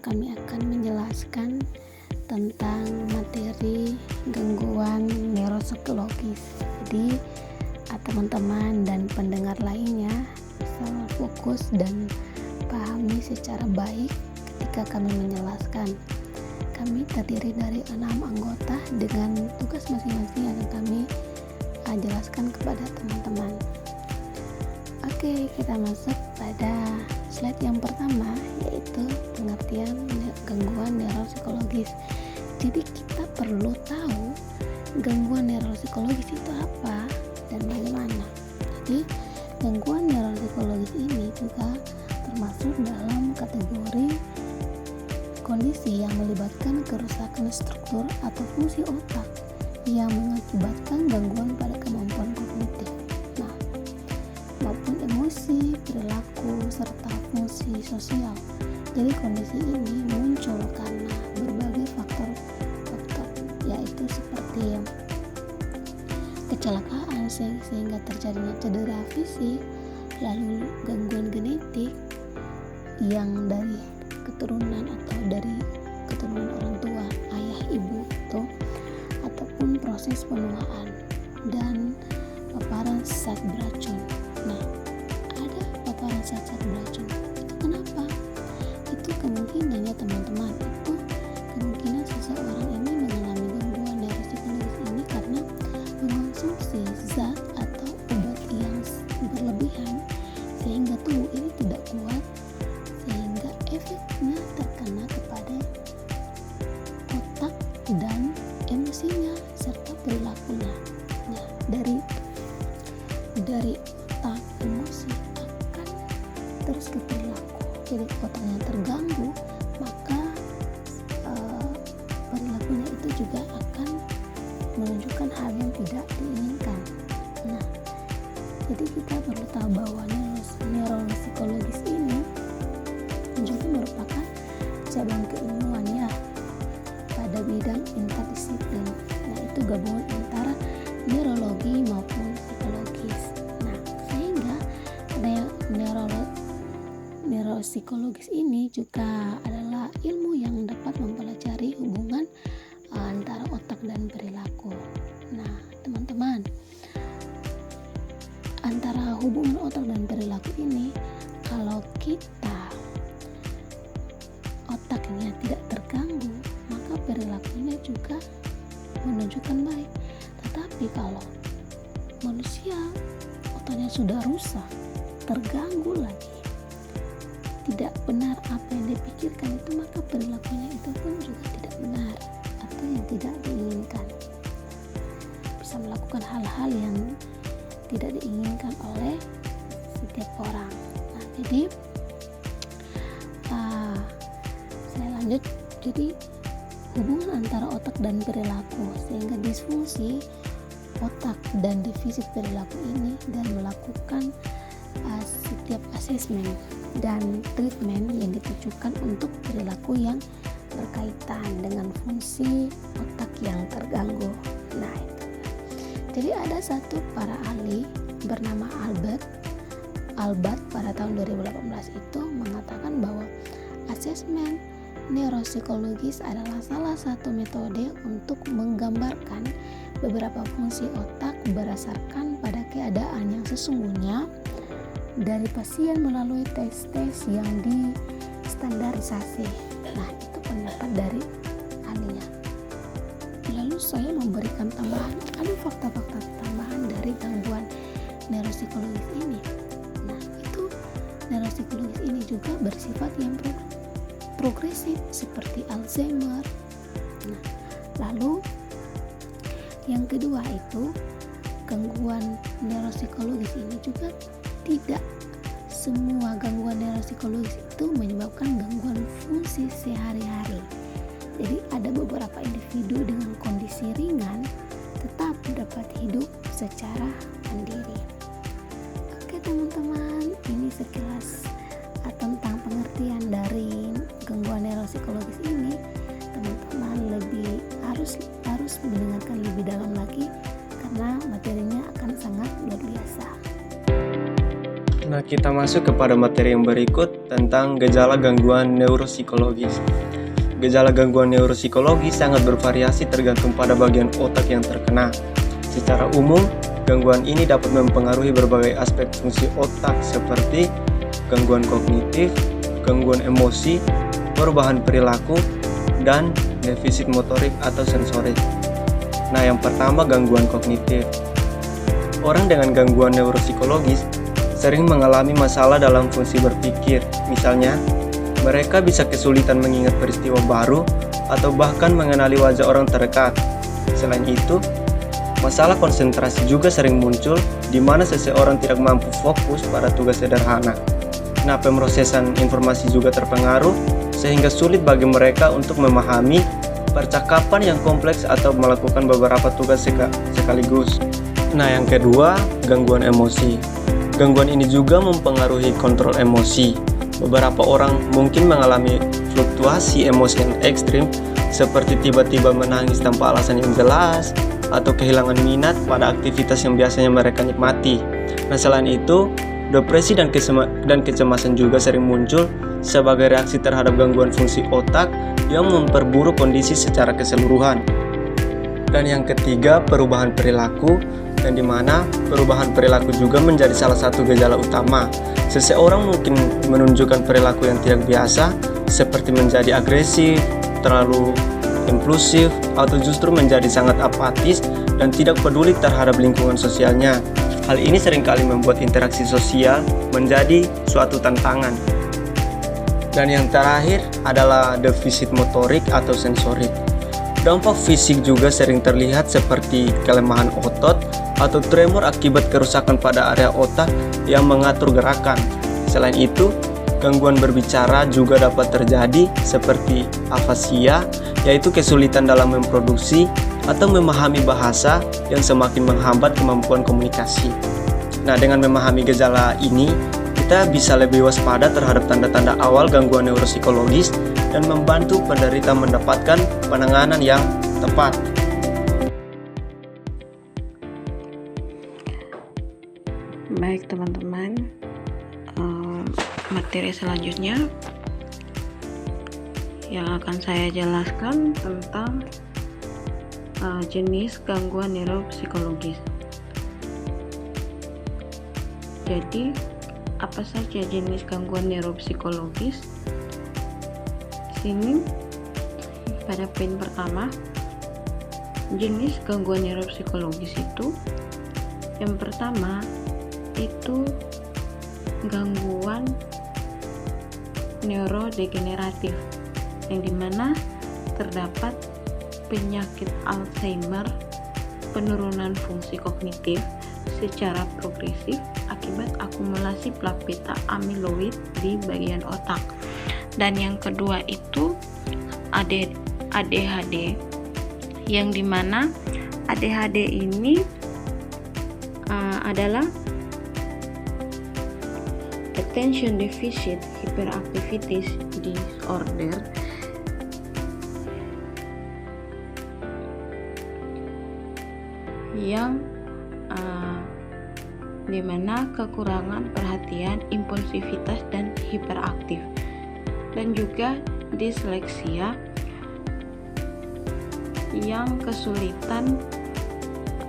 kami akan menjelaskan tentang materi gangguan neuropsikologis. Jadi teman-teman dan pendengar lainnya bisa fokus dan pahami secara baik ketika kami menjelaskan. Kami terdiri dari 6 anggota dengan tugas masing-masing yang akan kami jelaskan kepada teman-teman. Oke, kita masuk pada slide yang pertama, yaitu pengertian gangguan neuropsikologis. Jadi kita perlu tahu gangguan neuropsikologis itu apa dan bagaimana. Jadi gangguan neuropsikologis ini juga termasuk dalam kategori kondisi yang melibatkan kerusakan struktur atau fungsi otak yang mengakibatkan gangguan pada kemampuan kognitif, maupun emosi, perilaku, serta fungsi sosial. Jadi kondisi ini muncul karena berbagai faktor, yaitu seperti kecelakaan sehingga terjadinya cedera fisik, lalu gangguan genetik yang dari keturunan atau dari keturunan orang tua, ayah, ibu itu, ataupun proses penuaan dan paparan zat beracun. Ada paparan zat beracun. Itu kenapa? Itu kemungkinannya teman-teman, itu kemungkinan seseorang ini mengalami gangguan neuropsikologis ini karena mengonsumsi zat atau obat yang berlebihan sehingga tubuh ini tidak kuat, sehingga efeknya terkena kepada otak dan emosinya serta perilakunya. Dari otak, emosi akan terus ke perilaku. Jadi otaknya terganggu, maka perilakunya itu juga akan menunjukkan hal yang tidak diinginkan. Jadi kita perlu tahu bahwa neuropsikologis ini juga merupakan cabang keilmuannya pada bidang interdisiplin. Itu gabungan antara neurologi maupun psikologis. Sehingga neuropsikologis ini juga adalah ilmu yang dapat mempelajari hubungan antara otak dan perilaku. Teman-teman, antara hubungan otak dan perilaku ini, kalau kita otaknya tidak terganggu, maka perilakunya juga menunjukkan baik. Tetapi kalau manusia otaknya sudah rusak, terganggu lagi, tidak benar apa yang dipikirkan itu, maka perilakunya itu pun juga tidak benar atau yang tidak diinginkan. Bisa melakukan hal-hal yang tidak diinginkan oleh setiap orang. Jadi saya lanjut. Jadi hubungan antara otak dan perilaku, sehingga disfungsi otak dan defisit perilaku ini, dan melakukan setiap asesmen dan treatment yang ditujukan untuk perilaku yang berkaitan dengan fungsi otak yang terganggu. Jadi ada satu para ahli bernama Albert pada tahun 2018 itu mengatakan bahwa asesmen neuropsikologis adalah salah satu metode untuk menggambarkan beberapa fungsi otak berdasarkan pada keadaan yang sesungguhnya dari pasien melalui tes-tes yang distandarisasi. Itu pendapat dari ahlinya. Lalu saya memberikan ada fakta-fakta tambahan dari gangguan neuropsikologis ini. Itu neuropsikologis ini juga bersifat yang progresif seperti Alzheimer. Lalu yang kedua itu, gangguan neuropsikologis ini juga tidak semua gangguan neuropsikologis itu menyebabkan gangguan fungsi sehari-hari. Jadi ada beberapa individu dengan kondisi ringan tetap dapat hidup secara mandiri. Oke teman-teman, ini sekilas tentang pengertian dari gangguan neuropsikologis ini. Teman-teman harus mendengarkan lebih dalam lagi karena materinya akan sangat luar biasa. Kita masuk kepada materi yang berikut tentang gejala gangguan neuropsikologis. Gejala gangguan neuropsikologis sangat bervariasi tergantung pada bagian otak yang terkena. Secara umum, gangguan ini dapat mempengaruhi berbagai aspek fungsi otak seperti gangguan kognitif, gangguan emosi, perubahan perilaku, dan defisit motorik atau sensorik. Nah, yang pertama gangguan kognitif. Orang dengan gangguan neuropsikologis sering mengalami masalah dalam fungsi berpikir. Misalnya, mereka bisa kesulitan mengingat peristiwa baru atau bahkan mengenali wajah orang terdekat. Selain itu, masalah konsentrasi juga sering muncul di mana seseorang tidak mampu fokus pada tugas sederhana. Nah, pemrosesan informasi juga terpengaruh sehingga sulit bagi mereka untuk memahami percakapan yang kompleks atau melakukan beberapa tugas sekaligus. Nah, yang kedua, gangguan emosi. Gangguan ini juga mempengaruhi kontrol emosi. Beberapa orang mungkin mengalami fluktuasi emosi yang ekstrim, seperti tiba-tiba menangis tanpa alasan yang jelas, atau kehilangan minat pada aktivitas yang biasanya mereka nikmati. Nah, selain itu, depresi dan kecemasan juga sering muncul sebagai reaksi terhadap gangguan fungsi otak yang memperburuk kondisi secara keseluruhan. Dan yang ketiga, perubahan perilaku, yang dimana perubahan perilaku juga menjadi salah satu gejala utama. Seseorang mungkin menunjukkan perilaku yang tidak biasa, seperti menjadi agresif, terlalu impulsif, atau justru menjadi sangat apatis dan tidak peduli terhadap lingkungan sosialnya. Hal ini seringkali membuat interaksi sosial menjadi suatu tantangan. Dan yang terakhir adalah defisit motorik atau sensorik. Dampak fisik juga sering terlihat seperti kelemahan otot atau tremor akibat kerusakan pada area otak yang mengatur gerakan. Selain itu, gangguan berbicara juga dapat terjadi seperti afasia, yaitu kesulitan dalam memproduksi atau memahami bahasa yang semakin menghambat kemampuan komunikasi. Nah, dengan memahami gejala ini, kita bisa lebih waspada terhadap tanda-tanda awal gangguan neuropsikologis dan membantu penderita mendapatkan penanganan yang tepat. Baik teman-teman, materi selanjutnya yang akan saya jelaskan tentang jenis gangguan neuropsikologis. Jadi, apa saja jenis gangguan neuropsikologis? Di sini pada poin pertama, jenis gangguan neuropsikologis itu yang pertama itu gangguan neurodegeneratif, yang dimana terdapat penyakit Alzheimer, penurunan fungsi kognitif secara progresif akibat akumulasi plak beta amiloid di bagian otak. Dan yang kedua itu ADHD, yang dimana ADHD ini adalah Attention Deficit Hyperactivity Disorder, yang dimana kekurangan perhatian, impulsivitas, dan hiperaktif. Dan juga disleksia, yang kesulitan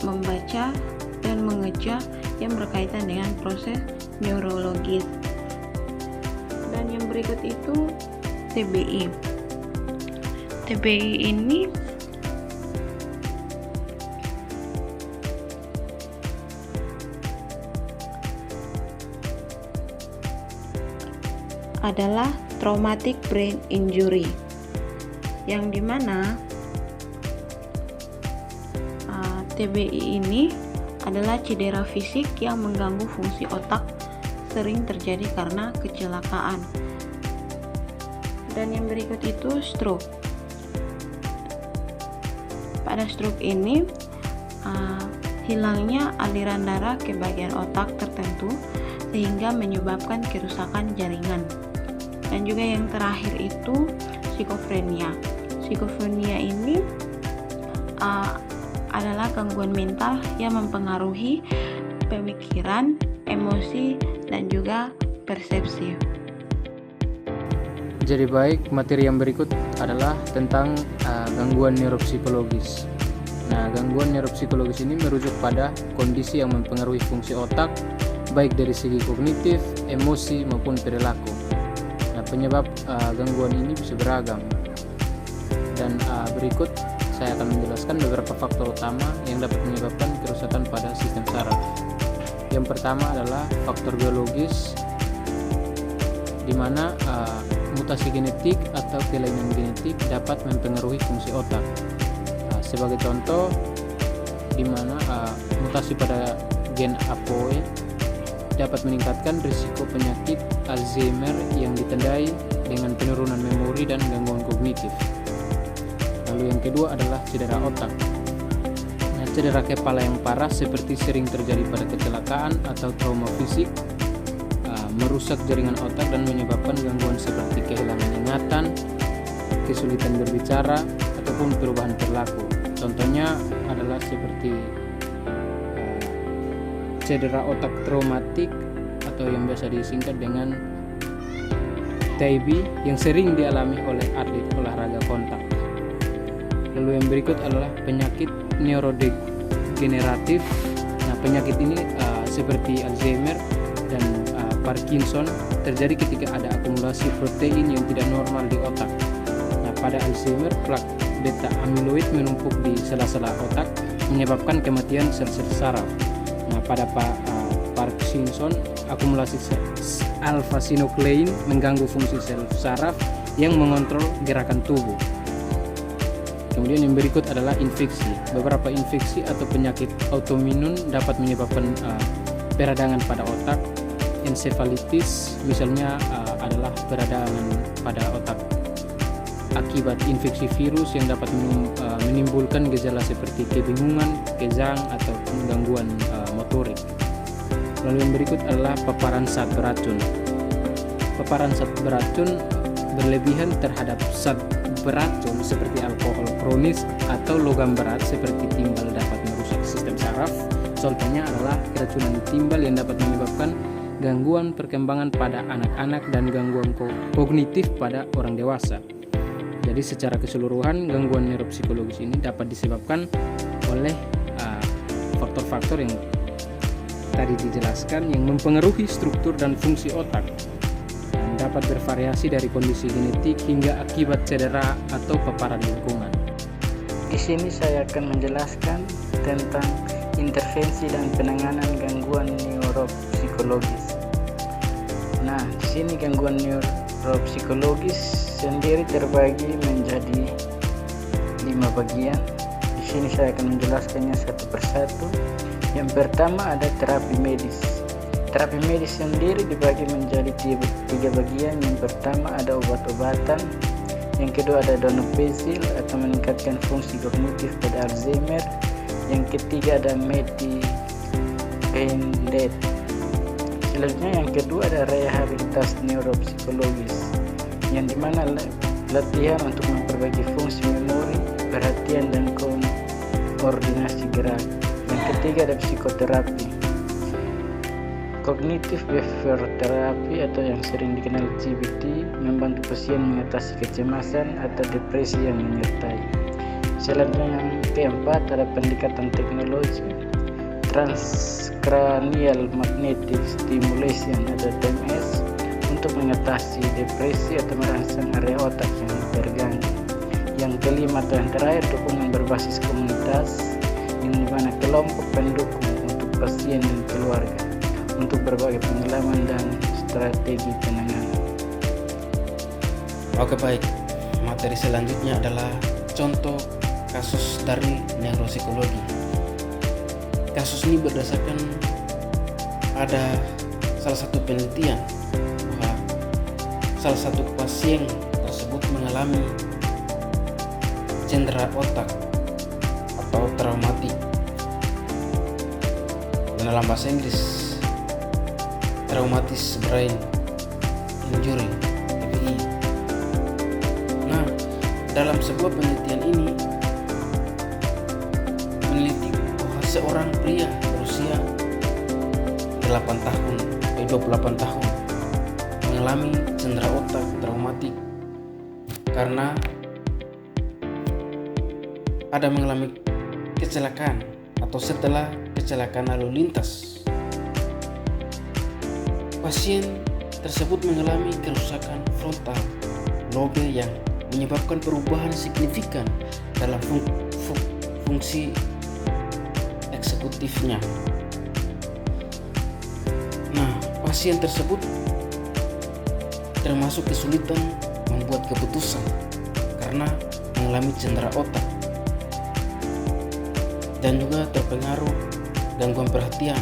membaca dan mengeja yang berkaitan dengan proses neurologis. Dan yang berikut itu TBI. TBI ini adalah traumatic brain injury, yang dimana TBI ini adalah cedera fisik yang mengganggu fungsi otak, sering terjadi karena kecelakaan. Dan yang berikut itu stroke. Pada stroke ini hilangnya aliran darah ke bagian otak tertentu sehingga menyebabkan kerusakan jaringan. Dan juga yang terakhir itu skizofrenia. Skizofrenia ini adalah gangguan mental yang mempengaruhi pemikiran, emosi, dan juga persepsi. Jadi baik, materi yang berikut adalah tentang gangguan neuropsikologis. Nah, gangguan neuropsikologis ini merujuk pada kondisi yang mempengaruhi fungsi otak, baik dari segi kognitif, emosi, maupun perilaku. Nah, penyebab gangguan ini bisa beragam. Dan berikut saya akan menjelaskan beberapa faktor utama yang dapat menyebabkan kerusakan pada sistem saraf. Yang pertama adalah faktor biologis, di mana mutasi genetik atau kelainan genetik dapat mempengaruhi fungsi otak. Sebagai contoh, di mana mutasi pada gen APOE dapat meningkatkan risiko penyakit Alzheimer yang ditandai dengan penurunan memori dan gangguan kognitif. Lalu yang kedua adalah cedera otak. Nah, cedera kepala yang parah seperti sering terjadi pada kecelakaan atau trauma fisik merusak jaringan otak dan menyebabkan gangguan seperti kehilangan ingatan, kesulitan berbicara, ataupun perubahan perilaku. Contohnya adalah seperti cedera otak traumatik atau yang biasa disingkat dengan TIB yang sering dialami oleh atlet olahraga kontak. Lalu yang berikut adalah penyakit neurodegeneratif. Nah, penyakit ini seperti Alzheimer dan Parkinson terjadi ketika ada akumulasi protein yang tidak normal di otak. Nah, pada Alzheimer, plak beta amiloid menumpuk di sela-sela otak menyebabkan kematian sel-sel saraf. Nah, pada Parkinson, akumulasi alfa-sinuklein mengganggu fungsi sel saraf yang mengontrol gerakan tubuh. Kemudian yang berikut adalah infeksi. Beberapa infeksi atau penyakit autoimun dapat menyebabkan peradangan pada otak. Encephalitis misalnya adalah peradangan pada otak akibat infeksi virus yang dapat menimbulkan gejala seperti kebingungan, kejang, atau gangguan motorik. Lalu yang berikut adalah paparan zat beracun. Paparan zat beracun berlebihan terhadap zat beracun seperti alkohol kronis atau logam berat seperti timbal dapat merusak sistem saraf. Contohnya adalah keracunan timbal yang dapat menyebabkan gangguan perkembangan pada anak-anak dan gangguan kognitif pada orang dewasa. Jadi secara keseluruhan gangguan neuropsikologis ini dapat disebabkan oleh faktor-faktor yang tadi dijelaskan yang mempengaruhi struktur dan fungsi otak dan dapat bervariasi dari kondisi genetik hingga akibat cedera atau paparan lingkungan. Di sini saya akan menjelaskan tentang intervensi dan penanganan gangguan neuropsikologis. Nah, di sini gangguan neuropsikologis sendiri terbagi menjadi 5 bagian. Di sini saya akan menjelaskannya satu persatu. Yang pertama ada terapi medis. Terapi medis sendiri dibagi menjadi 3 bagian. Yang pertama ada obat-obatan. Yang kedua ada donepezil atau meningkatkan fungsi kognitif pada Alzheimer. Yang ketiga ada metiperidine. Selanjutnya yang kedua ada rehabilitasi neuropsikologis, yang dimana latihan untuk memperbaiki fungsi memori, perhatian, dan koordinasi gerak. Yang ketiga ada psikoterapi. Cognitive Behavior Therapy atau yang sering dikenal CBT membantu pasien mengatasi kecemasan atau depresi yang menyertai. Selanjutnya yang keempat ada pendekatan teknologi Transcranial Magnetic Stimulation atau TMS untuk mengatasi depresi atau merangsang area otak yang terganggu. Yang kelima atau yang terakhir dukungan berbasis komunitas, yang dimana kelompok pendukung untuk pasien dan keluarga untuk berbagai pengalaman dan strategi penanganan. Oke, baik. Materi selanjutnya adalah contoh kasus dari neuropsikologi. Kasus ini berdasarkan ada salah satu penelitian bahwa salah satu pasien tersebut mengalami cedera otak atau traumatik. Dalam bahasa Inggris traumatis brain injury (TBI). Nah, dalam sebuah penelitian ini meneliti bahwa seorang pria berusia 8 tahun 28 tahun mengalami cedera otak traumatik karena ada mengalami kecelakaan atau setelah kecelakaan lalu lintas. Pasien tersebut mengalami kerusakan frontal lobe yang menyebabkan perubahan signifikan dalam fungsi eksekutifnya. Nah, pasien tersebut termasuk kesulitan membuat keputusan karena mengalami cedera otak dan juga terpengaruh gangguan perhatian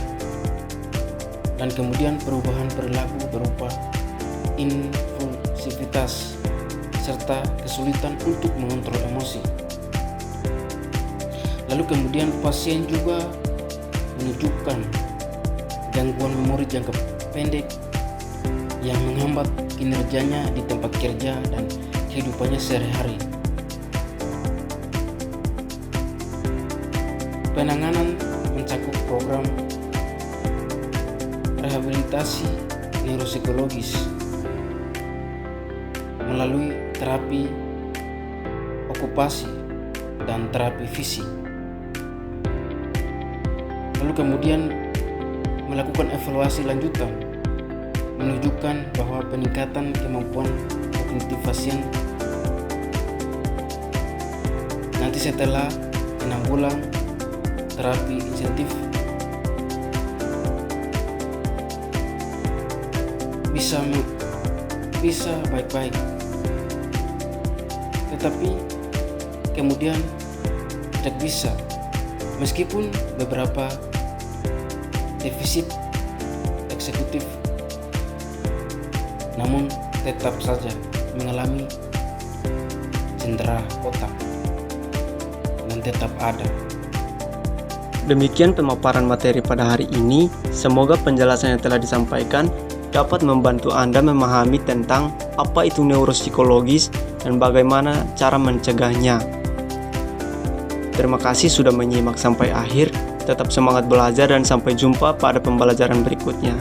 dan kemudian perubahan perilaku berupa impulsivitas serta kesulitan untuk mengontrol emosi. Lalu kemudian pasien juga menunjukkan gangguan memori jangka pendek yang menghambat kinerjanya di tempat kerja dan kehidupannya sehari-hari. Penanganan mencakup program rehabilitasi neuropsikologis melalui terapi okupasi dan terapi fisik. Lalu kemudian melakukan evaluasi lanjutan menunjukkan bahwa peningkatan kemampuan kognitif pasien nanti setelah 6 bulan terapi insentif bisa baik-baik, tetapi kemudian tidak bisa meskipun beberapa defisit eksekutif, namun tetap saja mengalami cedera otak dan tetap ada. Demikian pemaparan materi pada hari ini. Semoga penjelasan yang telah disampaikan dapat membantu Anda memahami tentang apa itu neuropsikologis dan bagaimana cara mencegahnya. Terima kasih sudah menyimak sampai akhir. Tetap semangat belajar dan sampai jumpa pada pembelajaran berikutnya.